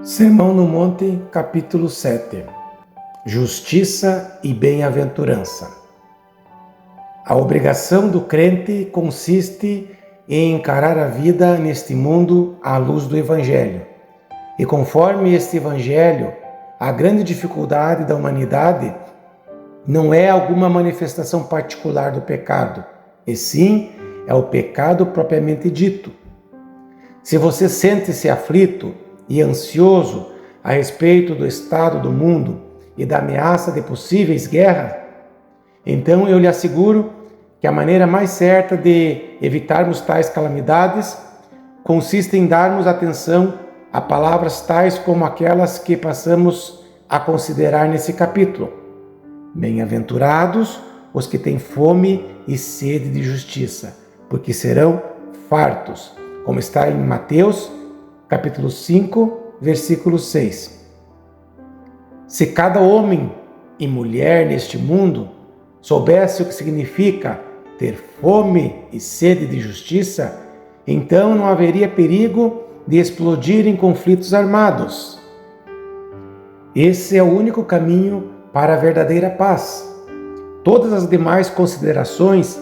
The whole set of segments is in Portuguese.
Sermão no Monte, capítulo 7. Justiça e bem-aventurança. A obrigação do crente consiste em encarar a vida neste mundo à luz do Evangelho. E conforme este Evangelho, a grande dificuldade da humanidade não é alguma manifestação particular do pecado, e sim é o pecado propriamente dito. Se você sente-se aflito e ansioso a respeito do estado do mundo e da ameaça de possíveis guerras, então eu lhe asseguro que a maneira mais certa de evitarmos tais calamidades consiste em darmos atenção a palavras tais como aquelas que passamos a considerar nesse capítulo. Bem-aventurados os que têm fome e sede de justiça, porque serão fartos, como está em Mateus, capítulo 5, versículo 6. Se cada homem e mulher neste mundo soubesse o que significa ter fome e sede de justiça, então não haveria perigo de explodir em conflitos armados. Esse é o único caminho para a verdadeira paz. Todas as demais considerações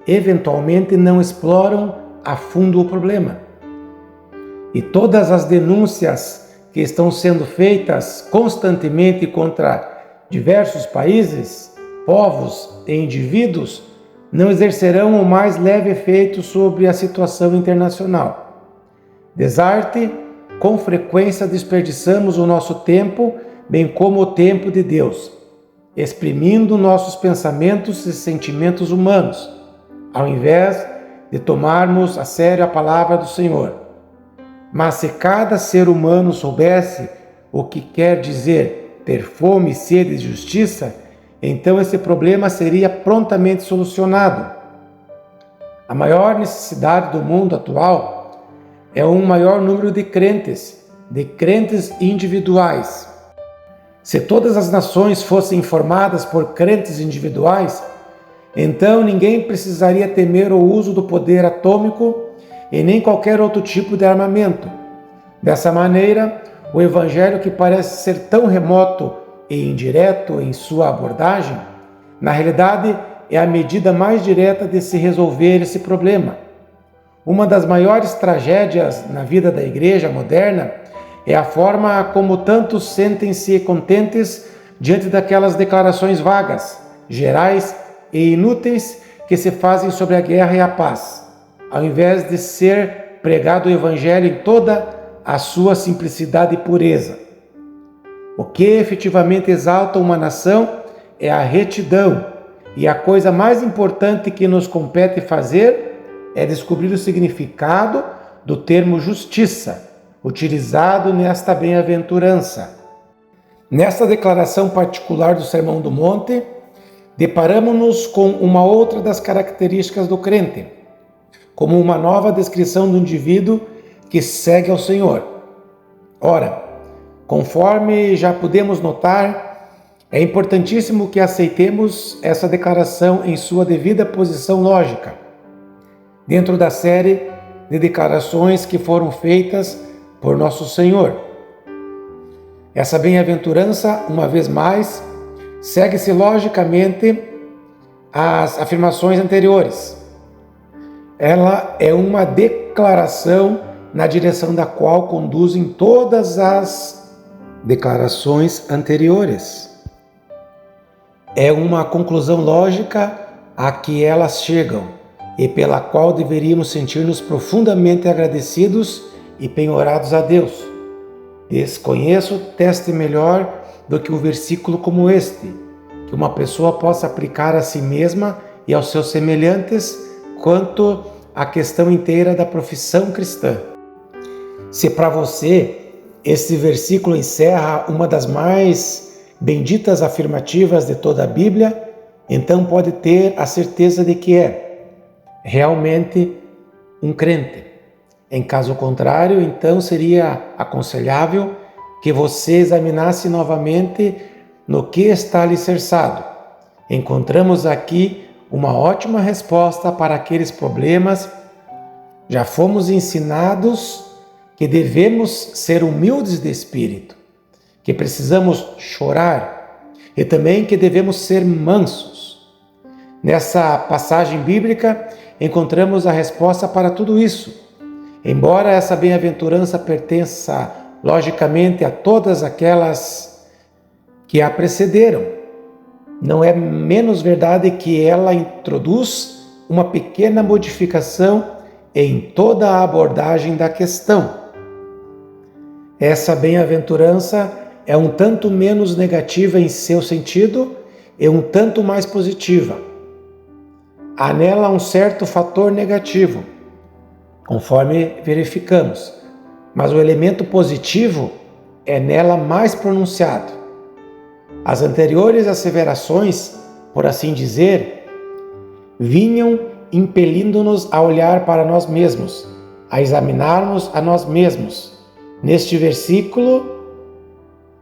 eventualmente não exploram a fundo o problema. E todas as denúncias que estão sendo feitas constantemente contra diversos países, povos e indivíduos não exercerão o mais leve efeito sobre a situação internacional. Desarte, com frequência desperdiçamos o nosso tempo, bem como o tempo de Deus, exprimindo nossos pensamentos e sentimentos humanos, ao invés de tomarmos a sério a palavra do Senhor. Mas se cada ser humano soubesse o que quer dizer ter fome e sede de justiça, então esse problema seria prontamente solucionado. A maior necessidade do mundo atual é um maior número de crentes individuais. Se todas as nações fossem formadas por crentes individuais, então ninguém precisaria temer o uso do poder atômico e nem qualquer outro tipo de armamento. Dessa maneira, o Evangelho, que parece ser tão remoto e indireto em sua abordagem, na realidade é a medida mais direta de se resolver esse problema. Uma das maiores tragédias na vida da Igreja moderna é a forma como tantos sentem-se contentes diante daquelas declarações vagas, gerais e inúteis que se fazem sobre a guerra e a paz, ao invés de ser pregado o Evangelho em toda a sua simplicidade e pureza. O que efetivamente exalta uma nação é a retidão, e a coisa mais importante que nos compete fazer é descobrir o significado do termo justiça, utilizado nesta bem-aventurança. Nesta declaração particular do Sermão do Monte, deparamos-nos com uma outra das características do crente, como uma nova descrição do indivíduo que segue ao Senhor. Ora, conforme já podemos notar, é importantíssimo que aceitemos essa declaração em sua devida posição lógica, dentro da série de declarações que foram feitas por nosso Senhor. Essa bem-aventurança, uma vez mais, segue-se logicamente às afirmações anteriores. Ela é uma declaração na direção da qual conduzem todas as declarações anteriores. É uma conclusão lógica a que elas chegam e pela qual deveríamos sentir-nos profundamente agradecidos e penhorados a Deus. Desconheço texto melhor do que um versículo como este, que uma pessoa possa aplicar a si mesma e aos seus semelhantes quanto à questão inteira da profissão cristã. Se para você esse versículo encerra uma das mais benditas afirmativas de toda a Bíblia, então pode ter a certeza de que é realmente um crente. Em caso contrário, então seria aconselhável que você examinasse novamente no que está alicerçado. Encontramos aqui uma ótima resposta para aqueles problemas. Já fomos ensinados que devemos ser humildes de espírito, que precisamos chorar e também que devemos ser mansos. Nessa passagem bíblica encontramos a resposta para tudo isso. Embora essa bem-aventurança pertença logicamente a todas aquelas que a precederam, não é menos verdade que ela introduz uma pequena modificação em toda a abordagem da questão. Essa bem-aventurança é um tanto menos negativa em seu sentido e um tanto mais positiva. Há nela um certo fator negativo, conforme verificamos, mas o elemento positivo é nela mais pronunciado. As anteriores asseverações, por assim dizer, vinham impelindo-nos a olhar para nós mesmos, a examinarmos a nós mesmos. Neste versículo,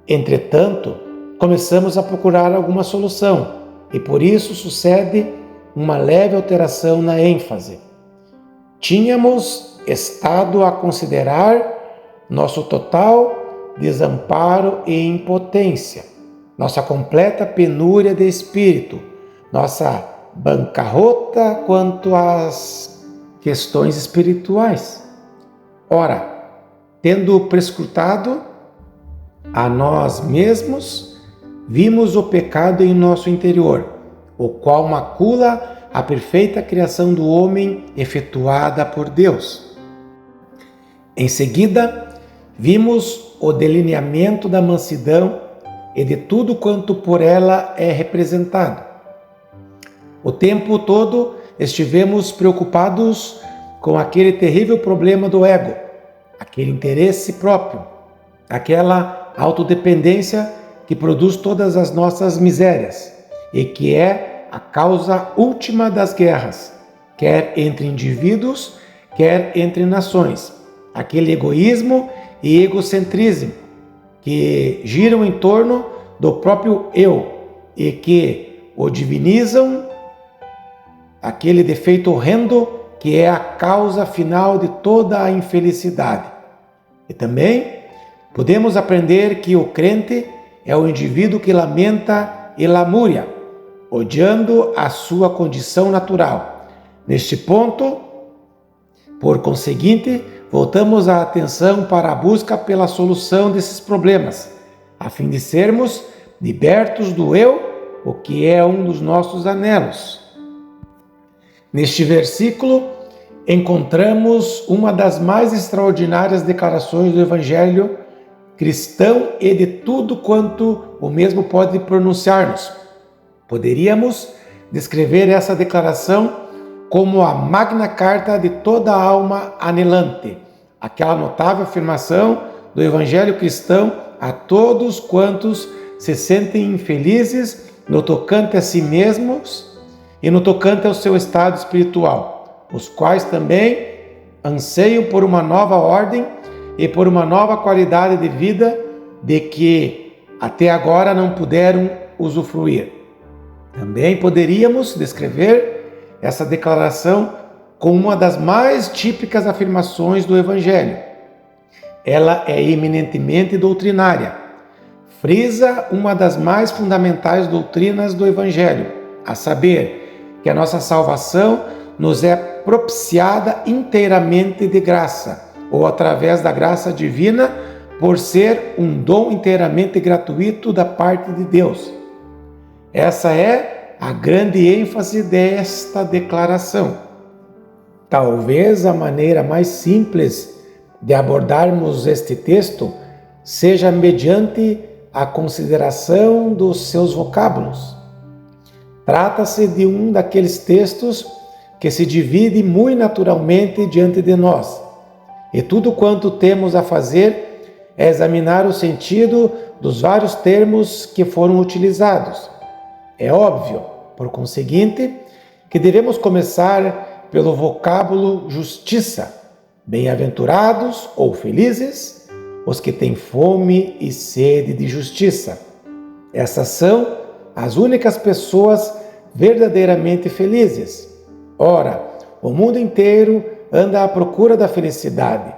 entretanto, começamos a procurar alguma solução e por isso sucede uma leve alteração na ênfase. Tínhamos estado a considerar nosso total desamparo e impotência, nossa completa penúria de espírito, nossa bancarrota quanto às questões espirituais. Ora, tendo prescrutado a nós mesmos, vimos o pecado em nosso interior, o qual macula a perfeita criação do homem efetuada por Deus. Em seguida, vimos o delineamento da mansidão e de tudo quanto por ela é representado. O tempo todo estivemos preocupados com aquele terrível problema do ego, aquele interesse próprio, aquela autodependência que produz todas as nossas misérias e que é a causa última das guerras, quer entre indivíduos, quer entre nações. Aquele egoísmo e egocentrismo que giram em torno do próprio eu e que o divinizam, aquele defeito horrendo que é a causa final de toda a infelicidade. E também podemos aprender que o crente é o indivíduo que lamenta e lamúria, odiando a sua condição natural. Neste ponto, por conseguinte, voltamos a atenção para a busca pela solução desses problemas, a fim de sermos libertos do eu, o que é um dos nossos anelos. Neste versículo, encontramos uma das mais extraordinárias declarações do Evangelho cristão e de tudo quanto o mesmo pode pronunciar-nos. Poderíamos descrever essa declaração como a magna carta de toda a alma anelante, aquela notável afirmação do Evangelho cristão a todos quantos se sentem infelizes no tocante a si mesmos e no tocante ao seu estado espiritual, os quais também anseiam por uma nova ordem e por uma nova qualidade de vida de que até agora não puderam usufruir. Também poderíamos descrever essa declaração como uma das mais típicas afirmações do Evangelho. Ela é eminentemente doutrinária, frisa uma das mais fundamentais doutrinas do Evangelho, a saber, que a nossa salvação nos é propiciada inteiramente de graça, ou através da graça divina, por ser um dom inteiramente gratuito da parte de Deus. Essa é a grande ênfase desta declaração. Talvez a maneira mais simples de abordarmos este texto seja mediante a consideração dos seus vocábulos. Trata-se de um daqueles textos que se divide muito naturalmente diante de nós, e tudo quanto temos a fazer é examinar o sentido dos vários termos que foram utilizados. É óbvio, por conseguinte, que devemos começar pelo vocábulo justiça. Bem-aventurados ou felizes os que têm fome e sede de justiça. Essas são as únicas pessoas verdadeiramente felizes. Ora, o mundo inteiro anda à procura da felicidade,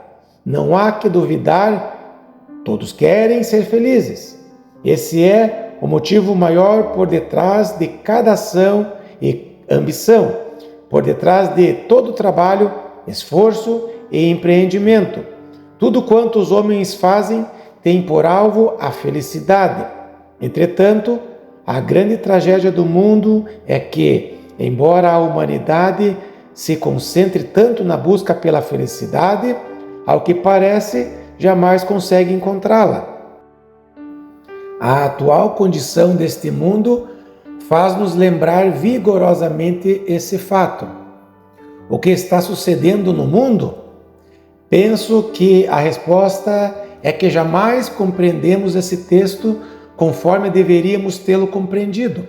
Não há que duvidar, todos querem ser felizes. Esse é o motivo maior por detrás de cada ação e ambição, por detrás de todo trabalho, esforço e empreendimento. Tudo quanto os homens fazem tem por alvo a felicidade. Entretanto, a grande tragédia do mundo é que, embora a humanidade se concentre tanto na busca pela felicidade, ao que parece, jamais consegue encontrá-la. A atual condição deste mundo faz-nos lembrar vigorosamente esse fato. O que está sucedendo no mundo? Penso que a resposta é que jamais compreendemos esse texto conforme deveríamos tê-lo compreendido.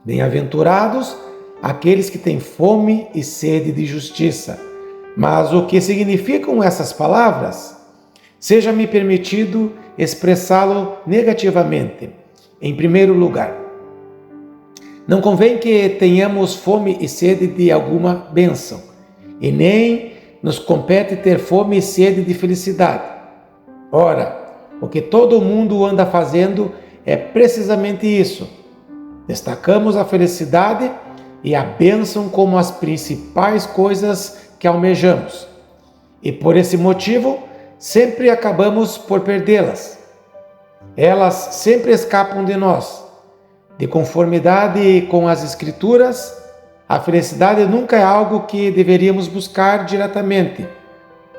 Bem-aventurados aqueles que têm fome e sede de justiça. Mas o que significam essas palavras? Seja-me permitido expressá-lo negativamente. Em primeiro lugar, não convém que tenhamos fome e sede de alguma bênção, e nem nos compete ter fome e sede de felicidade. Ora, o que todo mundo anda fazendo é precisamente isso. Destacamos a felicidade e a bênção como as principais coisas que almejamos. E por esse motivo, sempre acabamos por perdê-las. Elas sempre escapam de nós. De conformidade com as Escrituras, a felicidade nunca é algo que deveríamos buscar diretamente.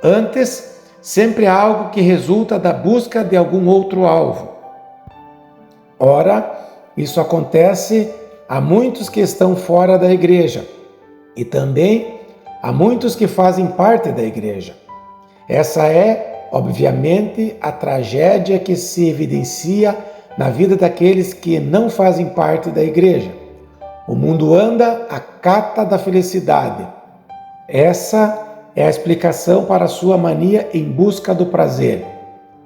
Antes, sempre é algo que resulta da busca de algum outro alvo. Ora, isso acontece a muitos que estão fora da igreja e também a muitos que fazem parte da igreja. Essa é, obviamente, a tragédia que se evidencia na vida daqueles que não fazem parte da igreja. O mundo anda à cata da felicidade. Essa é a explicação para a sua mania em busca do prazer.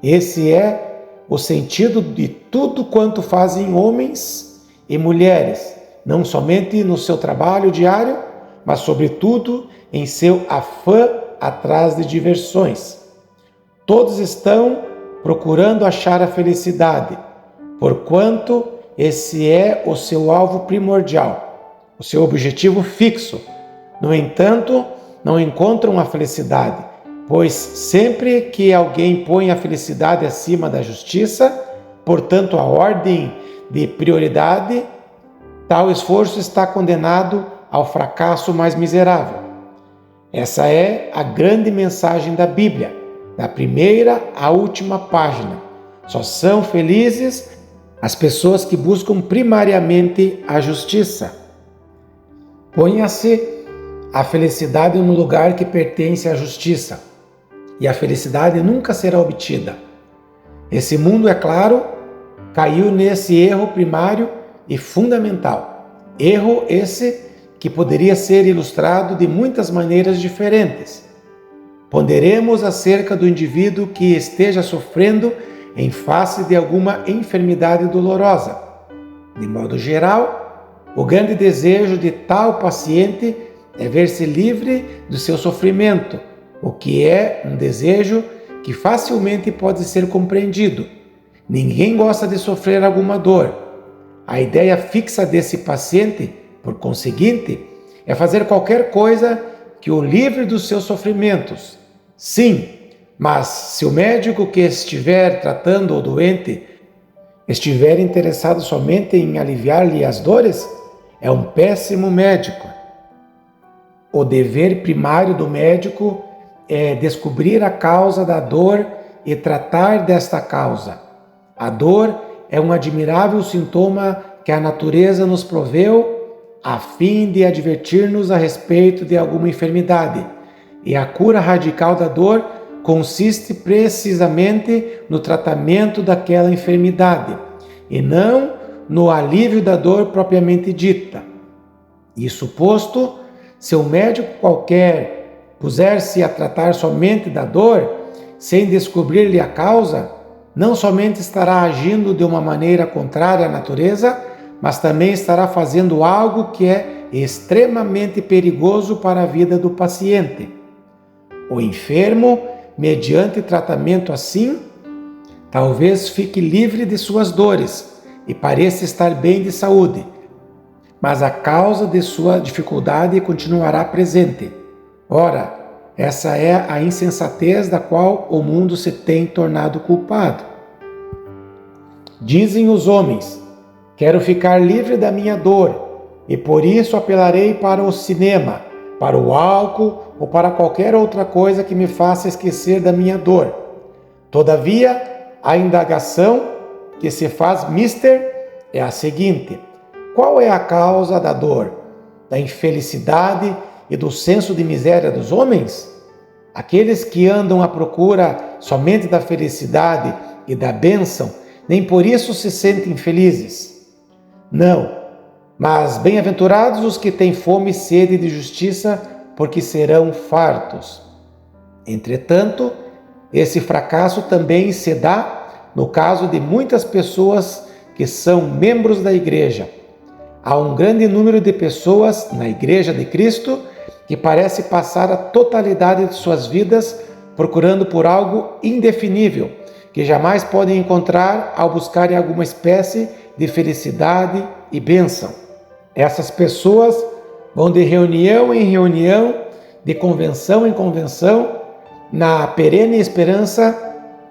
Esse é o sentido de tudo quanto fazem homens e mulheres, não somente no seu trabalho diário, mas sobretudo em seu afã atrás de diversões. Todos estão procurando achar a felicidade, porquanto esse é o seu alvo primordial, o seu objetivo fixo. No entanto, não encontram a felicidade, pois sempre que alguém põe a felicidade acima da justiça, portanto a ordem de prioridade, tal esforço está condenado ao fracasso mais miserável. Essa é a grande mensagem da Bíblia, da primeira à última página. Só são felizes as pessoas que buscam primariamente a justiça. Ponha-se a felicidade no lugar que pertence à justiça, e a felicidade nunca será obtida. Esse mundo, é claro, caiu nesse erro primário e fundamental. Erro esse que poderia ser ilustrado de muitas maneiras diferentes. Ponderemos acerca do indivíduo que esteja sofrendo em face de alguma enfermidade dolorosa. De modo geral, o grande desejo de tal paciente é ver-se livre do seu sofrimento, o que é um desejo que facilmente pode ser compreendido. Ninguém gosta de sofrer alguma dor. A ideia fixa desse paciente, por conseguinte, é fazer qualquer coisa que o livre dos seus sofrimentos. Sim, mas se o médico que estiver tratando o doente estiver interessado somente em aliviar-lhe as dores, é um péssimo médico. O dever primário do médico é descobrir a causa da dor e tratar desta causa. A dor é um admirável sintoma que a natureza nos proveu a fim de advertir-nos a respeito de alguma enfermidade. E a cura radical da dor consiste precisamente no tratamento daquela enfermidade, e não no alívio da dor propriamente dita. Isso posto, se um médico qualquer puser-se a tratar somente da dor, sem descobrir-lhe a causa, não somente estará agindo de uma maneira contrária à natureza, mas também estará fazendo algo que é extremamente perigoso para a vida do paciente. O enfermo mediante tratamento assim, talvez fique livre de suas dores e pareça estar bem de saúde, mas a causa de sua dificuldade continuará presente. Ora, essa é a insensatez da qual o mundo se tem tornado culpado. Dizem os homens: quero ficar livre da minha dor, e por isso apelarei para o cinema, para o álcool ou para qualquer outra coisa que me faça esquecer da minha dor. Todavia, a indagação que se faz mister é a seguinte: qual é a causa da dor, da infelicidade e do senso de miséria dos homens? Aqueles que andam à procura somente da felicidade e da bênção, nem por isso se sentem felizes. Não, mas bem-aventurados os que têm fome e sede de justiça, porque serão fartos. Entretanto, esse fracasso também se dá no caso de muitas pessoas que são membros da igreja. Há um grande número de pessoas na Igreja de Cristo que parece passar a totalidade de suas vidas procurando por algo indefinível, que jamais podem encontrar ao buscarem alguma espécie de felicidade e bênção. Essas pessoas vão de reunião em reunião, de convenção em convenção, na perene esperança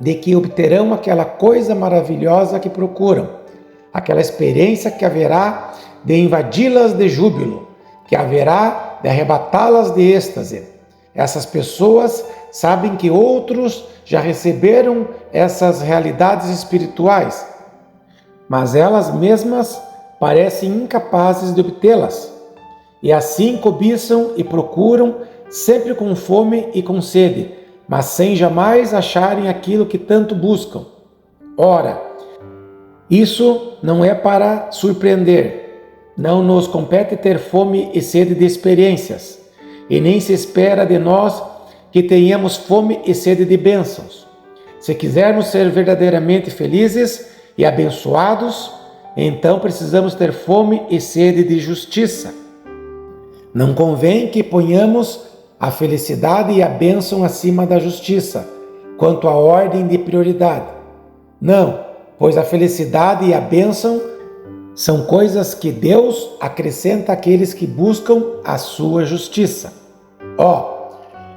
de que obterão aquela coisa maravilhosa que procuram, aquela experiência que haverá de invadi-las de júbilo, que haverá de arrebatá-las de êxtase. Essas pessoas sabem que outros já receberam essas realidades espirituais, mas elas mesmas parecem incapazes de obtê-las, e assim cobiçam e procuram, sempre com fome e com sede, mas sem jamais acharem aquilo que tanto buscam. Ora, isso não é para surpreender. Não nos compete ter fome e sede de experiências, e nem se espera de nós que tenhamos fome e sede de bênçãos. Se quisermos ser verdadeiramente felizes e abençoados, então precisamos ter fome e sede de justiça. Não convém que ponhamos a felicidade e a bênção acima da justiça, quanto à ordem de prioridade. Não, pois a felicidade e a bênção são coisas que Deus acrescenta àqueles que buscam a sua justiça.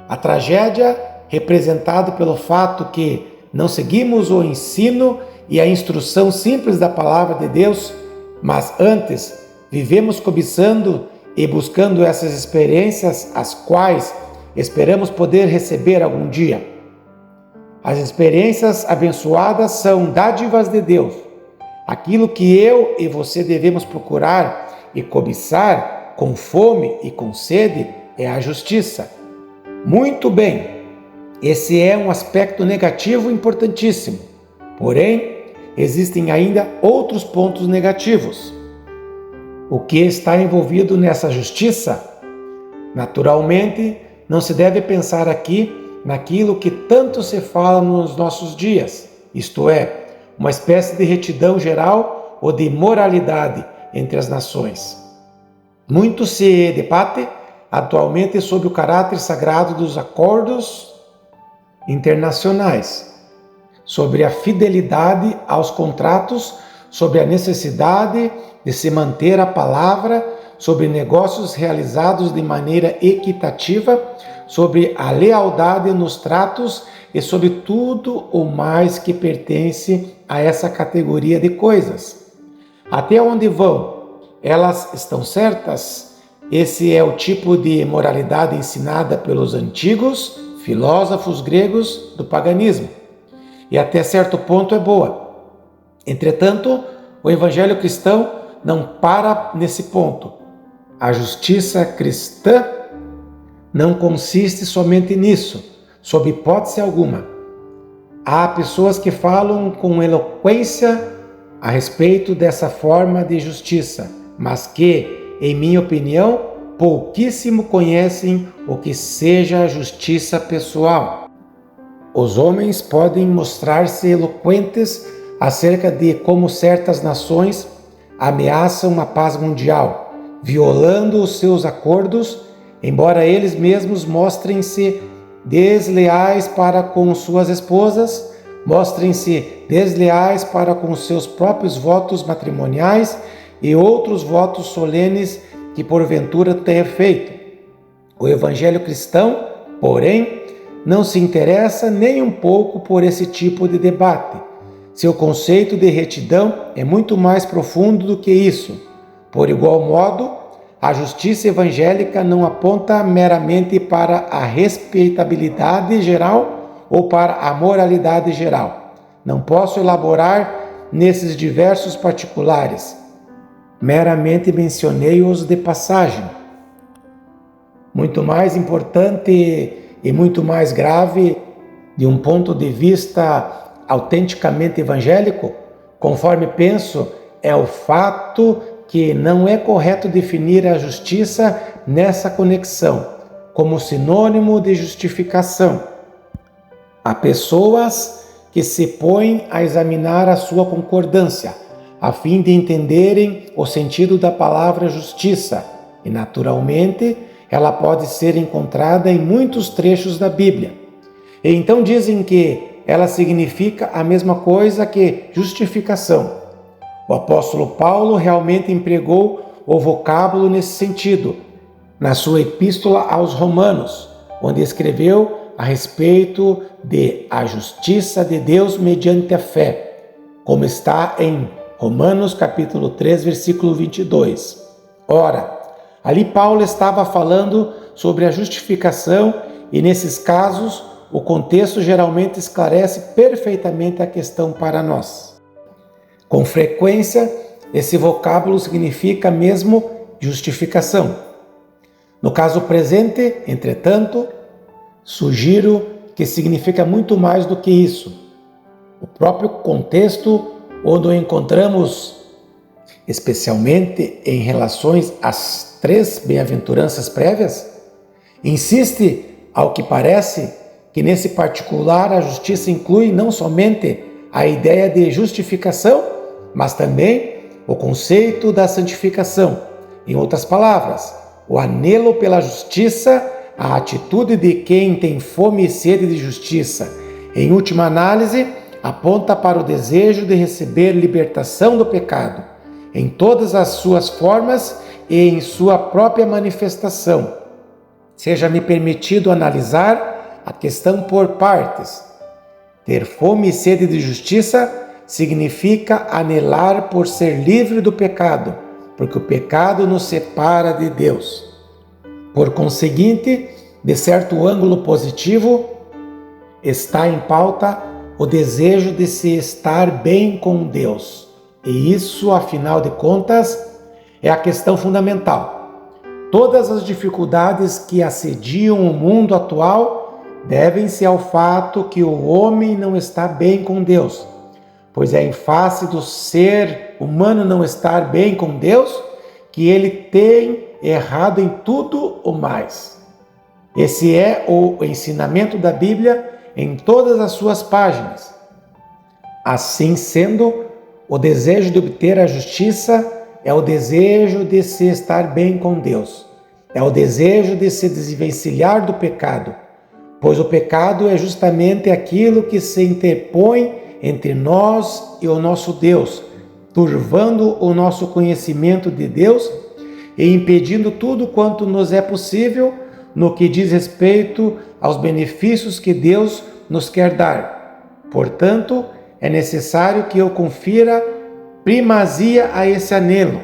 A tragédia representada pelo fato que não seguimos o ensino e a instrução simples da palavra de Deus, mas antes vivemos cobiçando e buscando essas experiências, as quais esperamos poder receber algum dia. As experiências abençoadas são dádivas de Deus. Aquilo que eu e você devemos procurar e cobiçar com fome e com sede é a justiça. Muito bem, esse é um aspecto negativo importantíssimo. Porém, existem ainda outros pontos negativos. O que está envolvido nessa justiça? Naturalmente, não se deve pensar aqui naquilo que tanto se fala nos nossos dias, isto é, uma espécie de retidão geral ou de moralidade entre as nações. Muito se debate atualmente sobre o caráter sagrado dos acordos internacionais, sobre a fidelidade aos contratos, sobre a necessidade de se manter a palavra, sobre negócios realizados de maneira equitativa, sobre a lealdade nos tratos e sobre tudo o mais que pertence a essa categoria de coisas. Até onde vão? Elas estão certas? Esse é o tipo de moralidade ensinada pelos antigos filósofos gregos do paganismo. E até certo ponto é boa. Entretanto, o evangelho cristão não para nesse ponto. A justiça cristã não consiste somente nisso, sob hipótese alguma. Há pessoas que falam com eloquência a respeito dessa forma de justiça, mas que, em minha opinião, pouquíssimo conhecem o que seja a justiça pessoal. Os homens podem mostrar-se eloquentes acerca de como certas nações ameaçam a paz mundial, violando os seus acordos, embora eles mesmos mostrem-se desleais para com suas esposas, mostrem-se desleais para com seus próprios votos matrimoniais e outros votos solenes que porventura tenha feito. O evangelho cristão, porém, não se interessa nem um pouco por esse tipo de debate. Seu conceito de retidão é muito mais profundo do que isso. Por igual modo, a justiça evangélica não aponta meramente para a respeitabilidade geral ou para a moralidade geral. Não posso elaborar nesses diversos particulares. Meramente mencionei-os de passagem. Muito mais importante e muito mais grave, de um ponto de vista autenticamente evangélico, conforme penso, é o fato que não é correto definir a justiça nessa conexão, como sinônimo de justificação. Há pessoas que se põem a examinar a sua concordância, a fim de entenderem o sentido da palavra justiça, e naturalmente ela pode ser encontrada em muitos trechos da Bíblia. E então dizem que ela significa a mesma coisa que justificação. O apóstolo Paulo realmente empregou o vocábulo nesse sentido, na sua epístola aos Romanos, onde escreveu a respeito de a justiça de Deus mediante a fé, como está em Romanos capítulo 3, versículo 22. Ora, ali Paulo estava falando sobre a justificação e, nesses casos, o contexto geralmente esclarece perfeitamente a questão para nós. Com frequência, esse vocábulo significa mesmo justificação. No caso presente, entretanto, sugiro que significa muito mais do que isso. O próprio contexto onde o encontramos, especialmente em relações às 3 bem-aventuranças prévias, insiste, ao que parece, que nesse particular a justiça inclui não somente a ideia de justificação, mas também o conceito da santificação. Em outras palavras, o anelo pela justiça, a atitude de quem tem fome e sede de justiça, em última análise, aponta para o desejo de receber libertação do pecado, em todas as suas formas e em sua própria manifestação. Seja-me permitido analisar a questão por partes. Ter fome e sede de justiça significa anelar por ser livre do pecado, porque o pecado nos separa de Deus. Por conseguinte, de certo ângulo positivo, está em pauta o desejo de se estar bem com Deus. E isso, afinal de contas, é a questão fundamental. Todas as dificuldades que assediam o mundo atual devem-se ao fato que o homem não está bem com Deus, pois é em face do ser humano não estar bem com Deus que ele tem errado em tudo o mais. Esse é o ensinamento da Bíblia em todas as suas páginas. Assim sendo, o desejo de obter a justiça é o desejo de se estar bem com Deus. É o desejo de se desvencilhar do pecado, pois o pecado é justamente aquilo que se interpõe entre nós e o nosso Deus, turvando o nosso conhecimento de Deus e impedindo tudo quanto nos é possível no que diz respeito aos benefícios que Deus nos quer dar. Portanto, é necessário que eu confira primazia a esse anelo.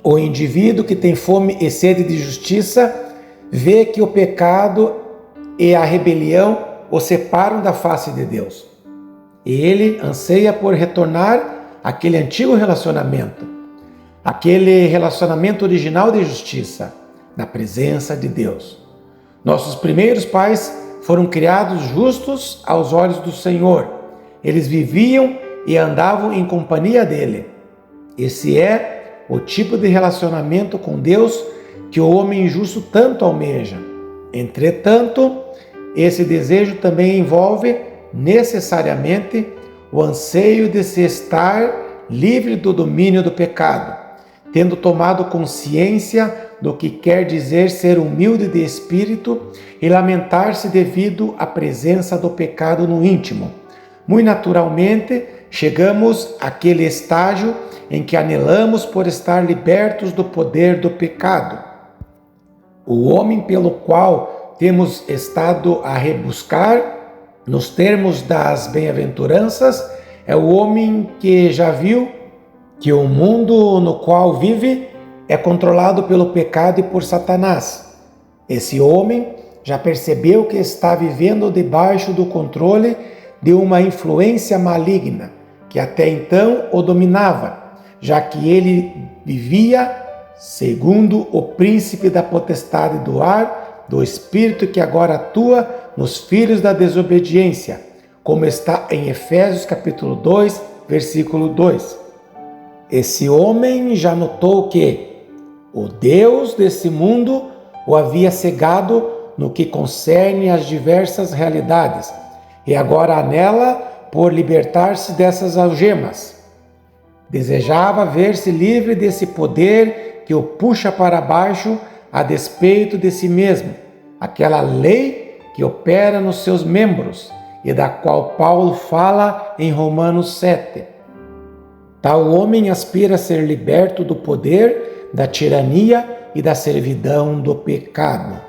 O indivíduo que tem fome e sede de justiça vê que o pecado e a rebelião o separam da face de Deus. E ele anseia por retornar àquele antigo relacionamento, aquele relacionamento original de justiça, na presença de Deus. Nossos primeiros pais foram criados justos aos olhos do Senhor. Eles viviam e andavam em companhia dele. Esse é o tipo de relacionamento com Deus que o homem injusto tanto almeja. Entretanto, esse desejo também envolve necessariamente o anseio de se estar livre do domínio do pecado, tendo tomado consciência do que quer dizer ser humilde de espírito e lamentar-se devido à presença do pecado no íntimo. Muito naturalmente, chegamos àquele estágio em que anelamos por estar libertos do poder do pecado. O homem pelo qual temos estado a rebuscar, nos termos das bem-aventuranças, é o homem que já viu que o mundo no qual vive é controlado pelo pecado e por Satanás. Esse homem já percebeu que está vivendo debaixo do controle de uma influência maligna que até então o dominava, já que ele vivia segundo o príncipe da potestade do ar, do espírito que agora atua nos filhos da desobediência, como está em Efésios capítulo 2, versículo 2. Esse homem já notou que o Deus desse mundo o havia cegado no que concerne às diversas realidades, e agora anela por libertar-se dessas algemas. Desejava ver-se livre desse poder que o puxa para baixo a despeito de si mesmo, aquela lei que opera nos seus membros e da qual Paulo fala em Romanos 7. Tal homem aspira a ser liberto do poder, da tirania e da servidão do pecado.